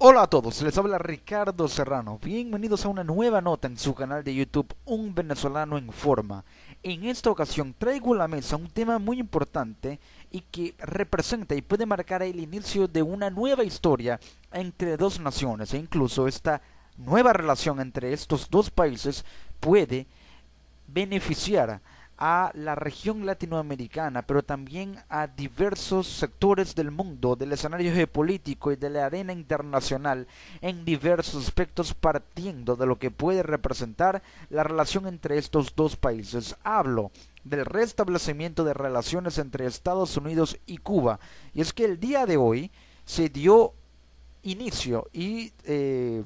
Hola a todos, les habla Ricardo Serrano. Bienvenidos a una nueva nota en su canal de YouTube Un Venezolano en Forma. En esta ocasión traigo a la mesa un tema muy importante y que representa y puede marcar el inicio de una nueva historia entre dos naciones, e incluso esta nueva relación entre estos dos países puede beneficiar a la región latinoamericana, pero también a diversos sectores del mundo, del escenario geopolítico y de la arena internacional en diversos aspectos, partiendo de lo que puede representar la relación entre estos dos países. Hablo del restablecimiento de relaciones entre Estados Unidos y Cuba. Y es que el día de hoy se dio inicio y se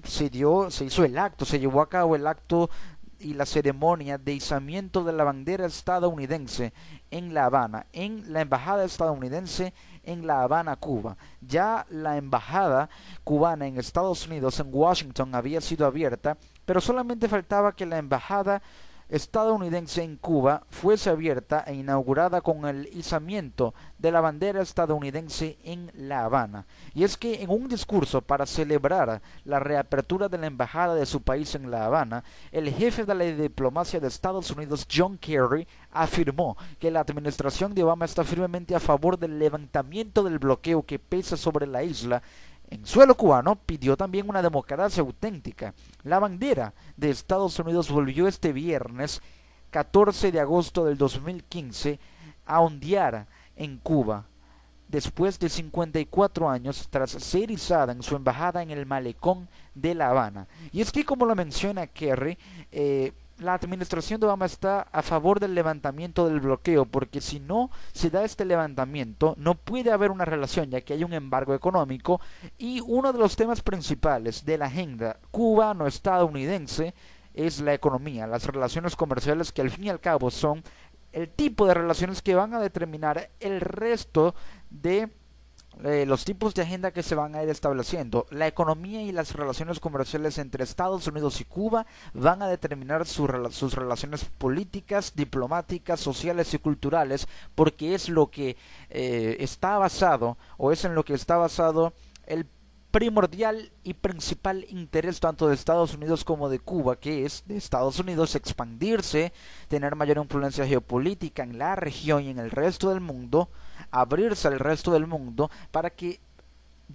hizo el acto, se llevó a cabo el acto y la ceremonia de izamiento de la bandera estadounidense en La Habana, en la embajada estadounidense en La Habana, Cuba. Ya la embajada cubana en Estados Unidos, en Washington, había sido abierta, pero solamente faltaba que la embajada estadounidense en Cuba fuese abierta e inaugurada con el izamiento de la bandera estadounidense en La Habana. Y es que en un discurso para celebrar la reapertura de la embajada de su país en La Habana, el jefe de la diplomacia de Estados Unidos, John Kerry, afirmó que la administración de Obama está firmemente a favor del levantamiento del bloqueo que pesa sobre la isla en suelo cubano. Pidió también una democracia auténtica. La bandera de Estados Unidos volvió este viernes 14 de agosto del 2015 a ondear en Cuba, después de 54 años tras ser izada en su embajada en el malecón de La Habana. Y es que, como lo menciona Kerry, la administración de Obama está a favor del levantamiento del bloqueo, porque si no se da este levantamiento no puede haber una relación, ya que hay un embargo económico, y uno de los temas principales de la agenda cubano-estadounidense es la economía, las relaciones comerciales, que al fin y al cabo son el tipo de relaciones que van a determinar el resto de los tipos de agenda que se van a ir estableciendo. La economía y las relaciones comerciales entre Estados Unidos y Cuba van a determinar sus relaciones políticas, diplomáticas, sociales y culturales, porque es lo que está basado, o es en lo que está basado el primordial y principal interés tanto de Estados Unidos como de Cuba, que es de Estados Unidos expandirse, tener mayor influencia geopolítica en la región y en el resto del mundo, abrirse al resto del mundo para que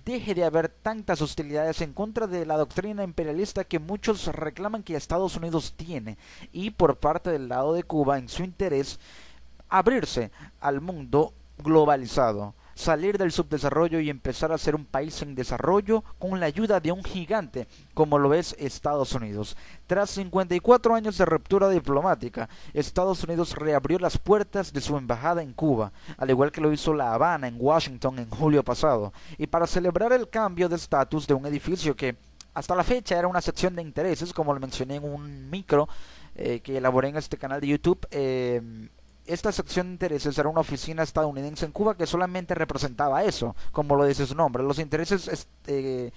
deje de haber tantas hostilidades en contra de la doctrina imperialista que muchos reclaman que Estados Unidos tiene, y por parte del lado de Cuba, en su interés, abrirse al mundo globalizado, salir del subdesarrollo y empezar a ser un país en desarrollo con la ayuda de un gigante como lo es Estados Unidos. Tras 54 años de ruptura diplomática, Estados Unidos reabrió las puertas de su embajada en Cuba, al igual que lo hizo La Habana en Washington en julio pasado, y para celebrar el cambio de estatus de un edificio que hasta la fecha era una sección de intereses, como lo mencioné en un micro que elaboré en este canal de YouTube. Esta sección de intereses era una oficina estadounidense en Cuba que solamente representaba eso, como lo dice su nombre, los intereses de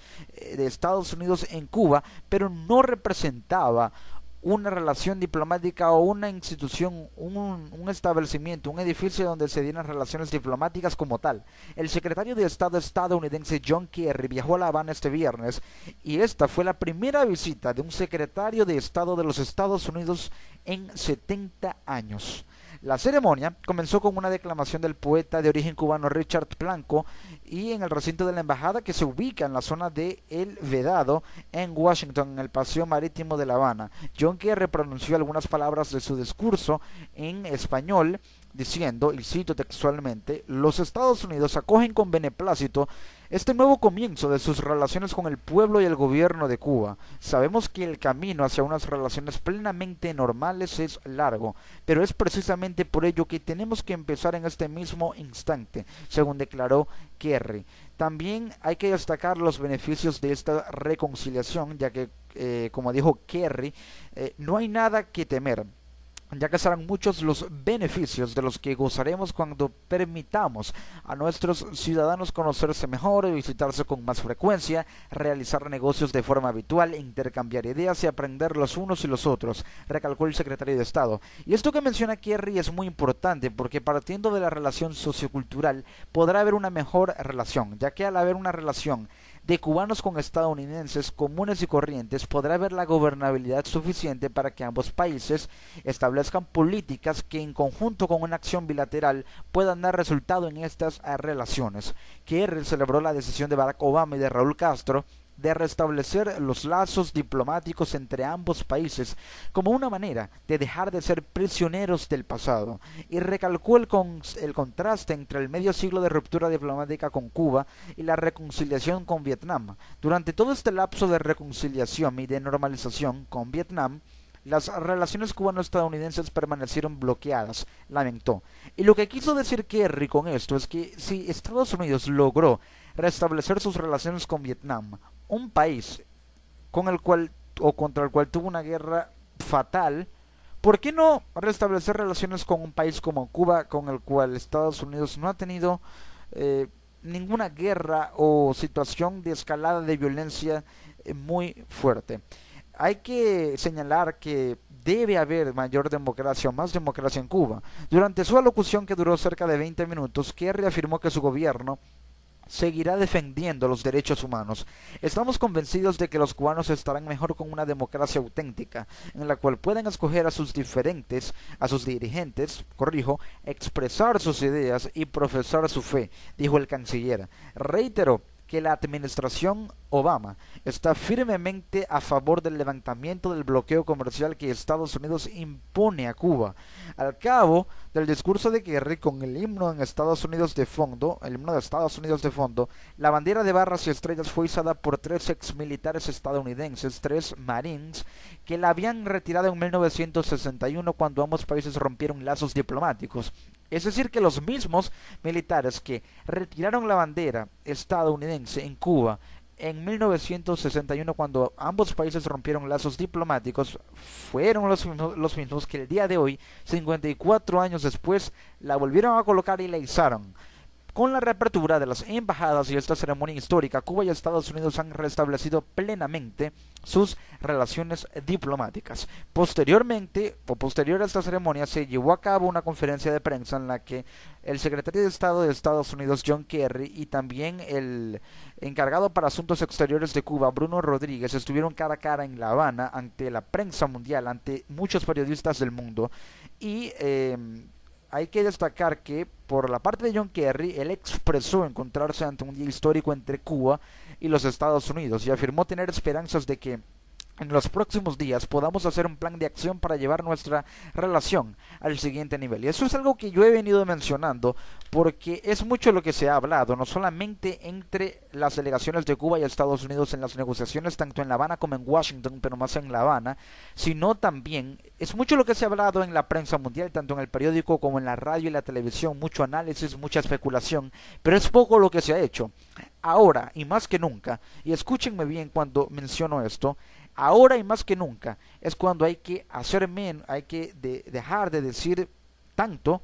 Estados Unidos en Cuba, pero no representaba una relación diplomática o una institución, un establecimiento, un edificio donde se dieran relaciones diplomáticas como tal. El secretario de Estado estadounidense John Kerry viajó a La Habana este viernes, y esta fue la primera visita de un secretario de Estado de los Estados Unidos en 70 años. La ceremonia comenzó con una declamación del poeta de origen cubano Richard Blanco, y en el recinto de la embajada, que se ubica en la zona de El Vedado en Washington, en el paseo marítimo de La Habana. John Kerry pronunció algunas palabras de su discurso en español, diciendo, y cito textualmente: los Estados Unidos acogen con beneplácito este nuevo comienzo de sus relaciones con el pueblo y el gobierno de Cuba. Sabemos que el camino hacia unas relaciones plenamente normales es largo, pero es precisamente por ello que tenemos que empezar en este mismo instante, según declaró Kerry. También hay que destacar los beneficios de esta reconciliación, ya que, como dijo Kerry, no hay nada que temer, ya que serán muchos los beneficios de los que gozaremos cuando permitamos a nuestros ciudadanos conocerse mejor, visitarse con más frecuencia, realizar negocios de forma habitual, intercambiar ideas y aprender los unos y los otros, recalcó el secretario de Estado. Y esto que menciona Kerry es muy importante, porque partiendo de la relación sociocultural podrá haber una mejor relación, ya que al haber una relación de cubanos con estadounidenses comunes y corrientes podrá haber la gobernabilidad suficiente para que ambos países establezcan políticas que en conjunto con una acción bilateral puedan dar resultado en estas relaciones. Kerry celebró la decisión de Barack Obama y de Raúl Castro de restablecer los lazos diplomáticos entre ambos países como una manera de dejar de ser prisioneros del pasado, y recalcó el contraste entre el medio siglo de ruptura diplomática con Cuba y la reconciliación con Vietnam. Durante todo este lapso de reconciliación y de normalización con Vietnam, las relaciones cubano-estadounidenses permanecieron bloqueadas, lamentó. Y lo que quiso decir Kerry con esto es que si Estados Unidos logró restablecer sus relaciones con Vietnam, un país con el cual o contra el cual tuvo una guerra fatal, ¿por qué no restablecer relaciones con un país como Cuba, con el cual Estados Unidos no ha tenido ninguna guerra o situación de escalada de violencia muy fuerte? Hay que señalar que debe haber mayor democracia o más democracia en Cuba. Durante su alocución, que duró cerca de 20 minutos, Kerry afirmó que su gobierno seguirá defendiendo los derechos humanos. Estamos convencidos de que los cubanos estarán mejor con una democracia auténtica, en la cual puedan escoger a sus dirigentes, expresar sus ideas y profesar su fe, dijo el canciller. Reiteró que la administración Obama está firmemente a favor del levantamiento del bloqueo comercial que Estados Unidos impone a Cuba. Al cabo del discurso de Kerry, con el himno de Estados Unidos de fondo, la bandera de barras y estrellas fue izada por 3 exmilitares estadounidenses, 3 Marines, que la habían retirado en 1961 cuando ambos países rompieron lazos diplomáticos. Es decir, que los mismos militares que retiraron la bandera estadounidense en Cuba en 1961, cuando ambos países rompieron lazos diplomáticos, fueron los mismos que el día de hoy, 54 años después, la volvieron a colocar y la izaron. Con la reapertura de las embajadas y esta ceremonia histórica, Cuba y Estados Unidos han restablecido plenamente sus relaciones diplomáticas. Posterior a esta ceremonia, se llevó a cabo una conferencia de prensa en la que el secretario de Estado de Estados Unidos, John Kerry, y también el encargado para Asuntos Exteriores de Cuba, Bruno Rodríguez, estuvieron cara a cara en La Habana ante la prensa mundial, ante muchos periodistas del mundo, y hay que destacar que por la parte de John Kerry, él expresó encontrarse ante un día histórico entre Cuba y los Estados Unidos y afirmó tener esperanzas de que en los próximos días podamos hacer un plan de acción para llevar nuestra relación al siguiente nivel. Y eso es algo que yo he venido mencionando porque es mucho lo que se ha hablado, no solamente entre las delegaciones de Cuba y Estados Unidos en las negociaciones, tanto en La Habana como en Washington, pero más en La Habana, sino también es mucho lo que se ha hablado en la prensa mundial, tanto en el periódico como en la radio y la televisión, mucho análisis, mucha especulación, pero es poco lo que se ha hecho. Ahora, y más que nunca, y escúchenme bien cuando menciono esto, ahora y más que nunca es cuando hay que hacer menos, hay que dejar de decir tanto,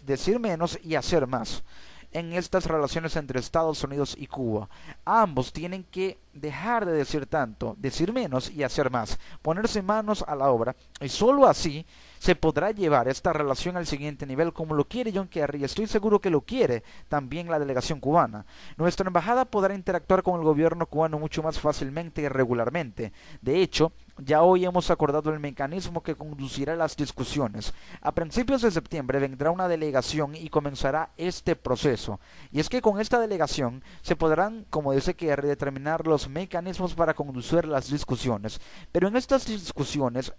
decir menos y hacer más en estas relaciones entre Estados Unidos y Cuba. Ambos tienen que dejar de decir tanto, decir menos y hacer más, ponerse manos a la obra, y solo así se podrá llevar esta relación al siguiente nivel, como lo quiere John Kerry, y estoy seguro que lo quiere también la delegación cubana. Nuestra embajada podrá interactuar con el gobierno cubano mucho más fácilmente y regularmente. De hecho, ya hoy hemos acordado el mecanismo que conducirá las discusiones. A principios de septiembre vendrá una delegación y comenzará este proceso. Y es que con esta delegación se podrán, como dice Kerry, determinar los mecanismos para conducir las discusiones. Pero en estas discusiones,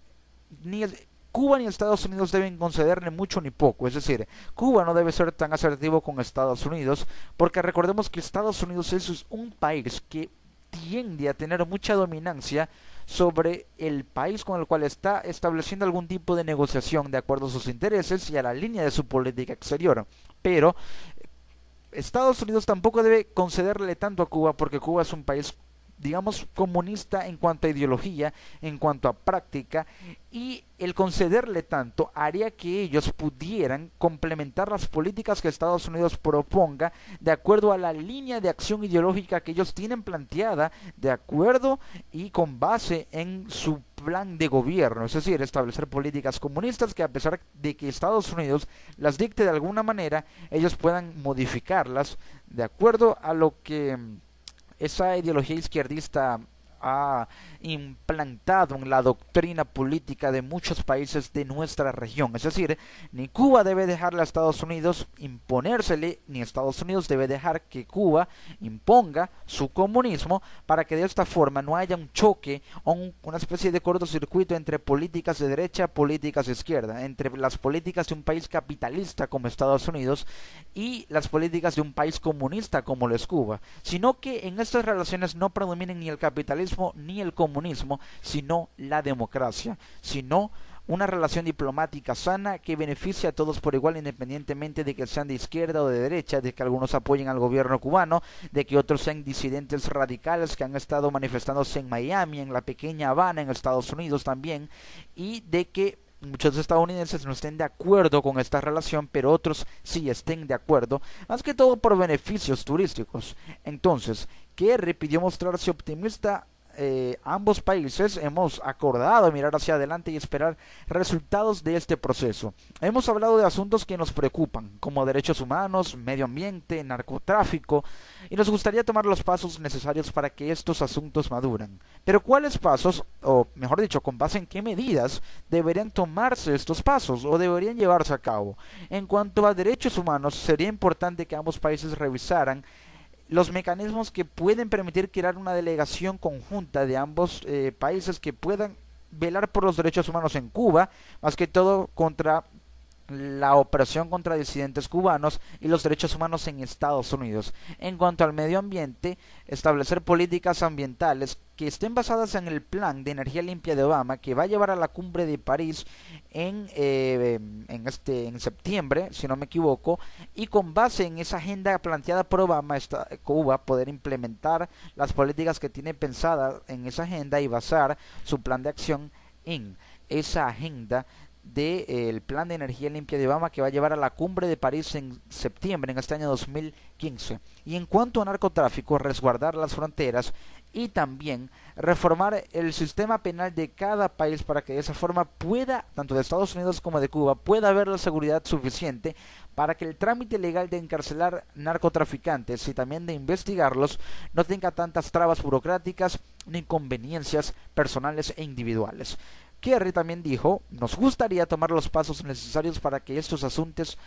Cuba ni Estados Unidos deben concederle mucho ni poco, es decir, Cuba no debe ser tan asertivo con Estados Unidos, porque recordemos que Estados Unidos es un país que tiende a tener mucha dominancia sobre el país con el cual está estableciendo algún tipo de negociación de acuerdo a sus intereses y a la línea de su política exterior. Pero Estados Unidos tampoco debe concederle tanto a Cuba, porque Cuba es un país, digamos, comunista en cuanto a ideología, en cuanto a práctica, y el concederle tanto haría que ellos pudieran complementar las políticas que Estados Unidos proponga de acuerdo a la línea de acción ideológica que ellos tienen planteada, de acuerdo y con base en su plan de gobierno, es decir, establecer políticas comunistas que, a pesar de que Estados Unidos las dicte de alguna manera, ellos puedan modificarlas de acuerdo a lo que esa ideología izquierdista ha implantado en la doctrina política de muchos países de nuestra región. Es decir, ni Cuba debe dejarle a Estados Unidos imponérsele, ni Estados Unidos debe dejar que Cuba imponga su comunismo, para que de esta forma no haya un choque o una especie de cortocircuito entre políticas de derecha, políticas de izquierda, entre las políticas de un país capitalista como Estados Unidos y las políticas de un país comunista como lo es Cuba, sino que en estas relaciones no predominen ni el capitalismo ni el comunismo, sino la democracia, sino una relación diplomática sana que beneficie a todos por igual, independientemente de que sean de izquierda o de derecha, de que algunos apoyen al gobierno cubano, de que otros sean disidentes radicales que han estado manifestándose en Miami, en la pequeña Habana, en Estados Unidos también, y de que muchos estadounidenses no estén de acuerdo con esta relación, pero otros sí estén de acuerdo, más que todo por beneficios turísticos. Entonces, Kerry pidió mostrarse optimista. Ambos países hemos acordado mirar hacia adelante y esperar resultados de este proceso. Hemos hablado de asuntos que nos preocupan, como derechos humanos, medio ambiente, narcotráfico, y nos gustaría tomar los pasos necesarios para que estos asuntos maduren. Pero ¿cuáles pasos, o mejor dicho, con base en qué medidas deberían tomarse estos pasos o deberían llevarse a cabo? En cuanto a derechos humanos, sería importante que ambos países revisaran los mecanismos que pueden permitir crear una delegación conjunta de ambos países que puedan velar por los derechos humanos en Cuba, más que todo contra la opresión contra disidentes cubanos y los derechos humanos en Estados Unidos. En cuanto al medio ambiente, establecer políticas ambientales que estén basadas en el plan de energía limpia de Obama, que va a llevar a la cumbre de París en septiembre, si no me equivoco, y con base en esa agenda planteada por Obama, Cuba poder implementar las políticas que tiene pensadas en esa agenda y basar su plan de acción en esa agenda del plan de energía limpia de Obama, que va a llevar a la cumbre de París en septiembre en este año 2015. Y en cuanto a narcotráfico, resguardar las fronteras y también reformar el sistema penal de cada país, para que de esa forma pueda, tanto de Estados Unidos como de Cuba, pueda haber la seguridad suficiente para que el trámite legal de encarcelar narcotraficantes y también de investigarlos no tenga tantas trabas burocráticas ni inconveniencias personales e individuales. Kerry también dijo: nos gustaría tomar los pasos necesarios para que estos asuntos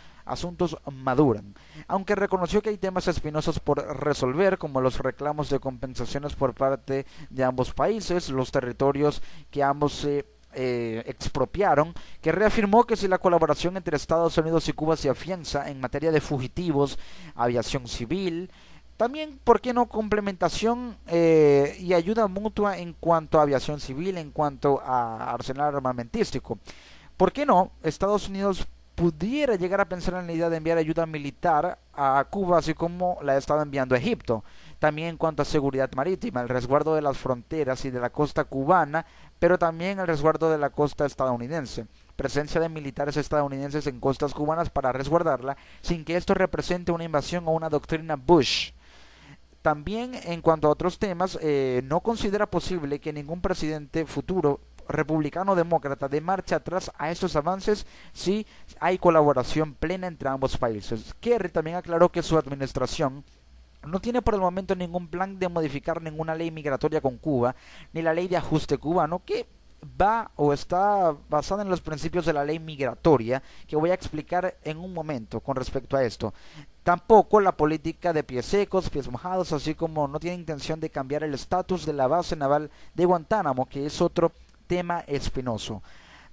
maduren, aunque reconoció que hay temas espinosos por resolver, como los reclamos de compensaciones por parte de ambos países, los territorios que ambos expropiaron. Que reafirmó que si la colaboración entre Estados Unidos y Cuba se afianza en materia de fugitivos, aviación civil, también, ¿por qué no complementación y ayuda mutua en cuanto a aviación civil, en cuanto a arsenal armamentístico? ¿Por qué no Estados Unidos pudiera llegar a pensar en la idea de enviar ayuda militar a Cuba, así como la ha estado enviando a Egipto? También en cuanto a seguridad marítima, el resguardo de las fronteras y de la costa cubana, pero también el resguardo de la costa estadounidense. Presencia de militares estadounidenses en costas cubanas para resguardarla, sin que esto represente una invasión o una doctrina Bush. También en cuanto a otros temas, no considera posible que ningún presidente futuro, republicano o demócrata, dé marcha atrás a estos avances si hay colaboración plena entre ambos países. Kerry también aclaró que su administración no tiene por el momento ningún plan de modificar ninguna ley migratoria con Cuba, ni la ley de ajuste cubano, que va o está basada en los principios de la ley migratoria, que voy a explicar en un momento con respecto a esto. Tampoco la política de pies secos, pies mojados, así como no tiene intención de cambiar el estatus de la base naval de Guantánamo, que es otro tema espinoso.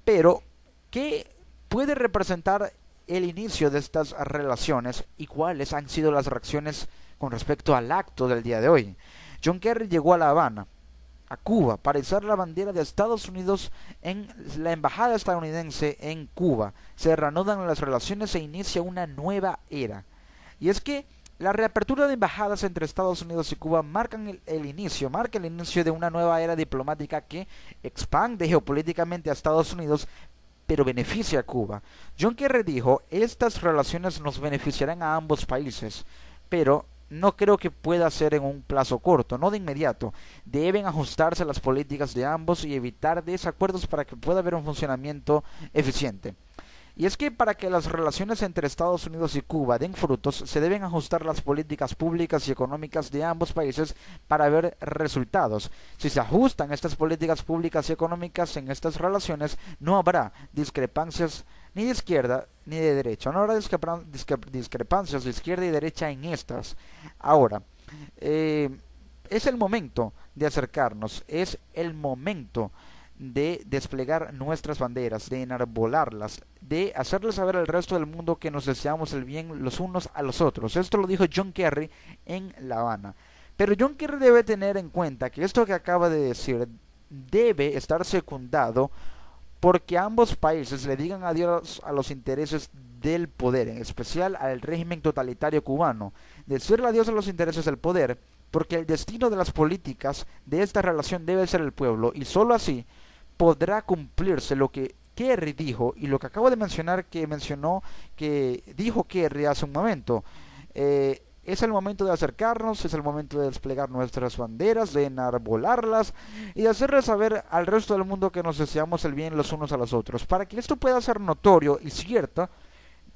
Pero, ¿qué puede representar el inicio de estas relaciones y cuáles han sido las reacciones con respecto al acto del día de hoy? John Kerry llegó a La Habana, a Cuba, para izar la bandera de Estados Unidos en la embajada estadounidense en Cuba. Se reanudan las relaciones e inicia una nueva era. Y es que la reapertura de embajadas entre Estados Unidos y Cuba marca el inicio de una nueva era diplomática que expande geopolíticamente a Estados Unidos, pero beneficia a Cuba. John Kerry dijo: estas relaciones nos beneficiarán a ambos países, pero no creo que pueda ser en un plazo corto, no de inmediato. Deben ajustarse a las políticas de ambos y evitar desacuerdos para que pueda haber un funcionamiento eficiente. Y es que para que las relaciones entre Estados Unidos y Cuba den frutos, se deben ajustar las políticas públicas y económicas de ambos países para ver resultados. Si se ajustan estas políticas públicas y económicas en estas relaciones, no habrá discrepancias ni de izquierda ni de derecha. No habrá discrepancias de izquierda y derecha en estas. Ahora, es el momento de acercarnos, es el momento de desplegar nuestras banderas, de enarbolarlas, de hacerles saber al resto del mundo que nos deseamos el bien los unos a los otros. Esto lo dijo John Kerry en La Habana. Pero John Kerry debe tener en cuenta que esto que acaba de decir debe estar secundado porque ambos países le digan adiós a los intereses del poder, en especial al régimen totalitario cubano. Decirle adiós a los intereses del poder, porque el destino de las políticas de esta relación debe ser el pueblo, y sólo así podrá cumplirse lo que Kerry dijo y lo que acabo de mencionar que dijo Kerry hace un momento. Es el momento de acercarnos, es el momento de desplegar nuestras banderas, de enarbolarlas y de hacerles saber al resto del mundo que nos deseamos el bien los unos a los otros. Para que esto pueda ser notorio y cierto,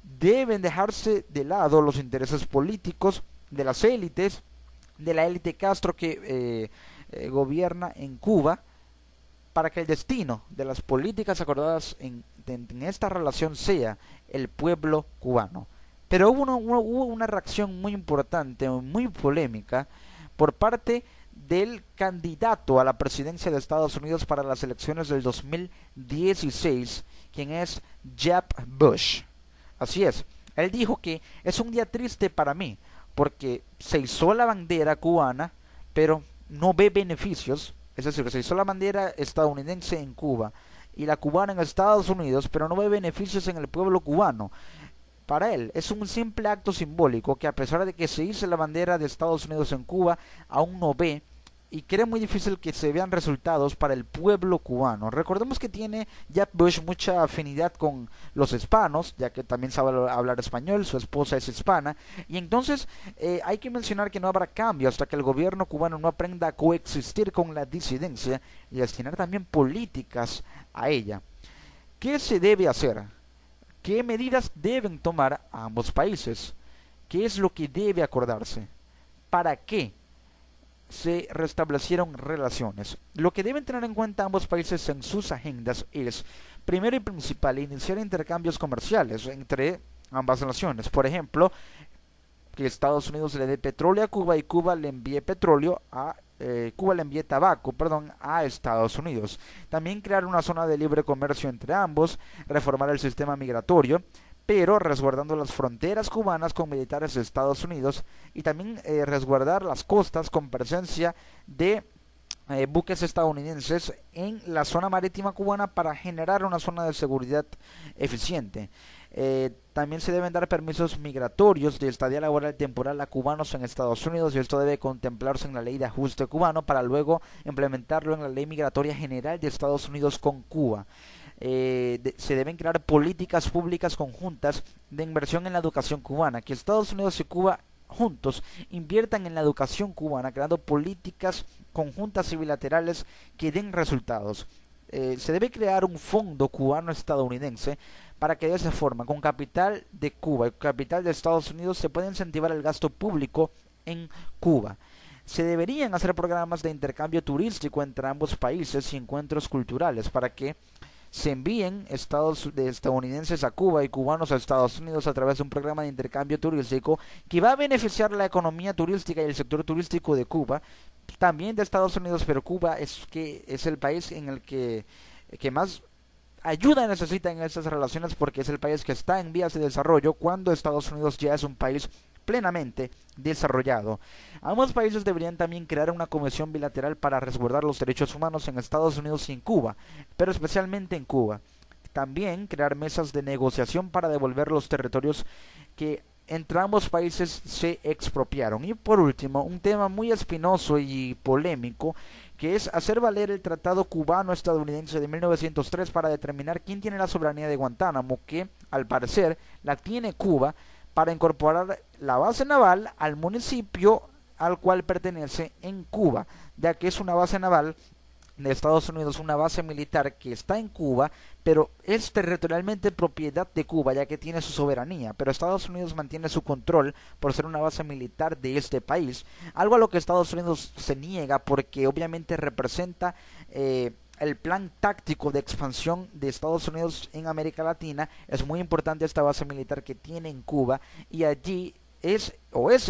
deben dejarse de lado los intereses políticos de las élites, de la élite Castro que gobierna en Cuba, para que el destino de las políticas acordadas en esta relación sea el pueblo cubano. Pero hubo una reacción muy importante, muy polémica, por parte del candidato a la presidencia de Estados Unidos para las elecciones del 2016, quien es Jeb Bush. Así es, él dijo que es un día triste para mí, porque se izó la bandera cubana, pero no ve beneficios. Es decir, que se hizo la bandera estadounidense en Cuba y la cubana en Estados Unidos, pero no ve beneficios en el pueblo cubano. Para él es un simple acto simbólico que, a pesar de que se hizo la bandera de Estados Unidos en Cuba, aún no ve y cree muy difícil que se vean resultados para el pueblo cubano. Recordemos que tiene Jeb Bush mucha afinidad con los hispanos, ya que también sabe hablar español, su esposa es hispana, y entonces hay que mencionar que no habrá cambio hasta que el gobierno cubano no aprenda a coexistir con la disidencia y destinar también políticas a ella. ¿Qué se debe hacer? ¿Qué medidas deben tomar ambos países? ¿Qué es lo que debe acordarse? ¿Para qué se restablecieron relaciones? Lo que deben tener en cuenta ambos países en sus agendas es, primero y principal, iniciar intercambios comerciales entre ambas naciones. Por ejemplo, que Estados Unidos le dé petróleo a Cuba y Cuba le envíe tabaco, a Estados Unidos. También crear una zona de libre comercio entre ambos, reformar el sistema migratorio, pero resguardando las fronteras cubanas con militares de Estados Unidos, y también resguardar las costas con presencia de buques estadounidenses en la zona marítima cubana para generar una zona de seguridad eficiente. También se deben dar permisos migratorios de estadía laboral temporal a cubanos en Estados Unidos, y esto debe contemplarse en la ley de ajuste cubano para luego implementarlo en la ley migratoria general de Estados Unidos con Cuba. Se deben crear políticas públicas conjuntas de inversión en la educación cubana, que Estados Unidos y Cuba juntos inviertan en la educación cubana, creando políticas conjuntas y bilaterales que den resultados. Se debe crear un fondo cubano-estadounidense para que de esa forma, con capital de Cuba y capital de Estados Unidos, se pueda incentivar el gasto público en Cuba. Se deberían hacer programas de intercambio turístico entre ambos países y encuentros culturales para que se envíen estadounidenses a Cuba y cubanos a Estados Unidos a través de un programa de intercambio turístico que va a beneficiar la economía turística y el sector turístico de Cuba, también de Estados Unidos, pero Cuba es el país en el que más ayuda necesita en estas relaciones, porque es el país que está en vías de desarrollo cuando Estados Unidos ya es un país plenamente desarrollado. Ambos países deberían también crear una comisión bilateral para resguardar los derechos humanos en Estados Unidos y en Cuba, pero especialmente en Cuba. También crear mesas de negociación para devolver los territorios que entre ambos países se expropiaron. Y por último, un tema muy espinoso y polémico, que es hacer valer el Tratado Cubano-Estadounidense de 1903 para determinar quién tiene la soberanía de Guantánamo, que al parecer la tiene Cuba, para incorporar la base naval al municipio al cual pertenece en Cuba, ya que es una base naval de Estados Unidos una base militar que está en Cuba, pero es territorialmente propiedad de Cuba, ya que tiene su soberanía, pero Estados Unidos mantiene su control por ser una base militar de este país, algo a lo que Estados Unidos se niega porque obviamente representa el plan táctico de expansión de Estados Unidos en América Latina. Es muy importante esta base militar que tiene en Cuba, y allí ese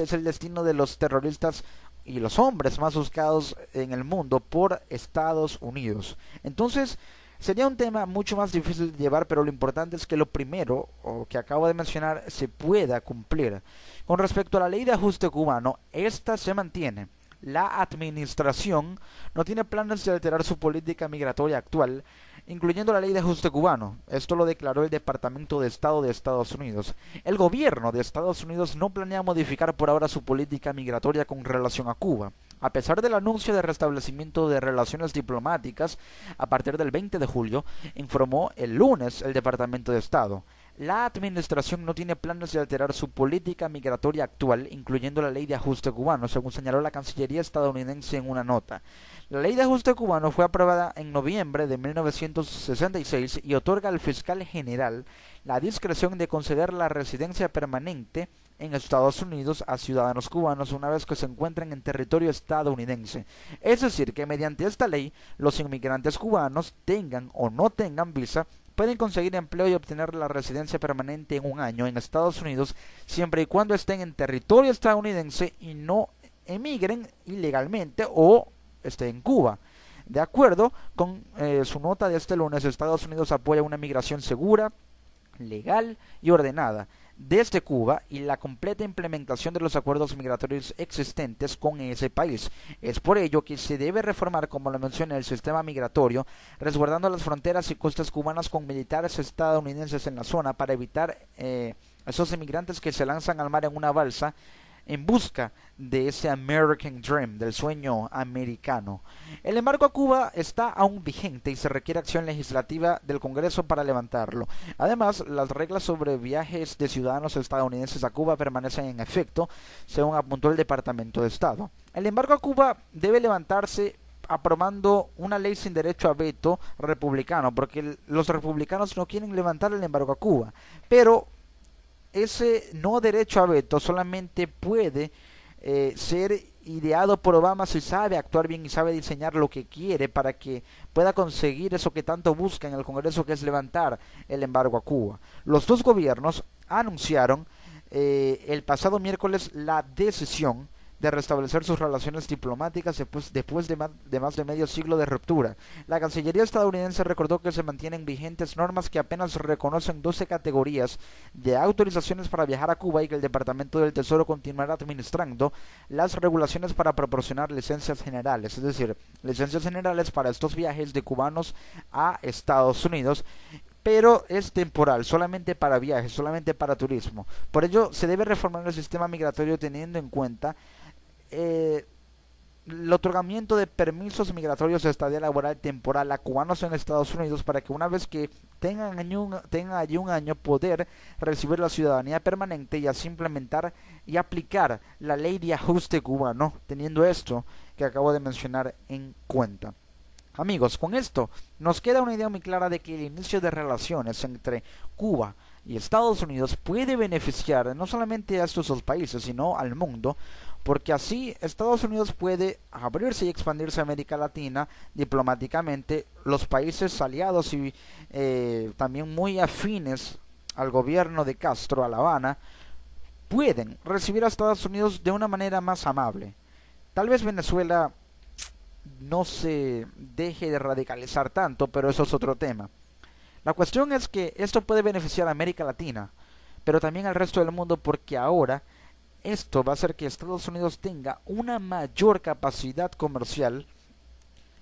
es el destino de los terroristas y los hombres más buscados en el mundo por Estados Unidos. Entonces, sería un tema mucho más difícil de llevar, pero lo importante es que lo primero, o que acabo de mencionar, se pueda cumplir. Con respecto a la ley de ajuste cubano, esta se mantiene. La administración no tiene planes de alterar su política migratoria actual, incluyendo la ley de ajuste cubano. Esto lo declaró el Departamento de Estado de Estados Unidos. El gobierno de Estados Unidos no planea modificar por ahora su política migratoria con relación a Cuba. A pesar del anuncio de restablecimiento de relaciones diplomáticas a partir del 20 de julio, informó el lunes el Departamento de Estado. La administración no tiene planes de alterar su política migratoria actual, incluyendo la ley de ajuste cubano, según señaló la Cancillería estadounidense en una nota. La ley de ajuste cubano fue aprobada en noviembre de 1966 y otorga al fiscal general la discreción de conceder la residencia permanente en Estados Unidos a ciudadanos cubanos una vez que se encuentren en territorio estadounidense. Es decir, que mediante esta ley, los inmigrantes cubanos, tengan o no tengan visa, pueden conseguir empleo y obtener la residencia permanente en un año en Estados Unidos, siempre y cuando estén en territorio estadounidense y no emigren ilegalmente o estén en Cuba. De acuerdo con su nota de este lunes, Estados Unidos apoya una migración segura, legal y ordenada desde Cuba y la completa implementación de los acuerdos migratorios existentes con ese país. Es por ello que se debe reformar, como lo menciona, el sistema migratorio, resguardando las fronteras y costas cubanas con militares estadounidenses en la zona para evitar esos inmigrantes que se lanzan al mar en una balsa en busca de ese American Dream, del sueño americano. El embargo a Cuba está aún vigente y se requiere acción legislativa del Congreso para levantarlo. Además, las reglas sobre viajes de ciudadanos estadounidenses a Cuba permanecen en efecto, según apuntó el Departamento de Estado. El embargo a Cuba debe levantarse aprobando una ley sin derecho a veto republicano, porque los republicanos no quieren levantar el embargo a Cuba, pero ese no derecho a veto solamente puede ser ideado por Obama si sabe actuar bien y sabe diseñar lo que quiere para que pueda conseguir eso que tanto busca en el Congreso, que es levantar el embargo a Cuba. Los dos gobiernos anunciaron el pasado miércoles la decisión de restablecer sus relaciones diplomáticas después de más de medio siglo de ruptura. La Cancillería estadounidense recordó que se mantienen vigentes normas que apenas reconocen 12 categorías de autorizaciones para viajar a Cuba y que el Departamento del Tesoro continuará administrando las regulaciones para proporcionar licencias generales, es decir, licencias generales para estos viajes de cubanos a Estados Unidos, pero es temporal, solamente para viajes, solamente para turismo. Por ello, se debe reformar el sistema migratorio teniendo en cuenta el otorgamiento de permisos migratorios de estadía laboral temporal a cubanos en Estados Unidos para que una vez que tengan allí un año poder recibir la ciudadanía permanente y así implementar y aplicar la ley de ajuste cubano, teniendo esto que acabo de mencionar en cuenta. Amigos, con esto nos queda una idea muy clara de que el inicio de relaciones entre Cuba y Estados Unidos puede beneficiar no solamente a estos dos países, sino al mundo, porque así Estados Unidos puede abrirse y expandirse a América Latina diplomáticamente. Los países aliados y también muy afines al gobierno de Castro, a La Habana, pueden recibir a Estados Unidos de una manera más amable. Tal vez Venezuela no se deje de radicalizar tanto, pero eso es otro tema. La cuestión es que esto puede beneficiar a América Latina, pero también al resto del mundo, porque ahora esto va a hacer que Estados Unidos tenga una mayor capacidad comercial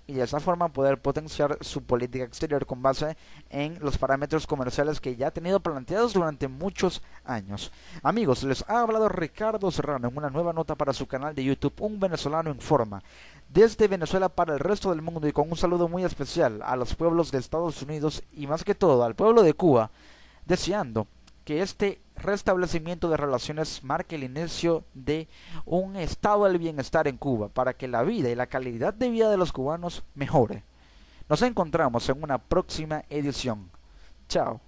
y de esa forma poder potenciar su política exterior con base en los parámetros comerciales que ya ha tenido planteados durante muchos años. Amigos, les ha hablado Ricardo Serrano en una nueva nota para su canal de YouTube, Un Venezolano Informa, desde Venezuela para el resto del mundo, y con un saludo muy especial a los pueblos de Estados Unidos y más que todo al pueblo de Cuba, deseando que este restablecimiento de relaciones marque el inicio de un estado del bienestar en Cuba, para que la vida y la calidad de vida de los cubanos mejore. Nos encontramos en una próxima edición. Chao.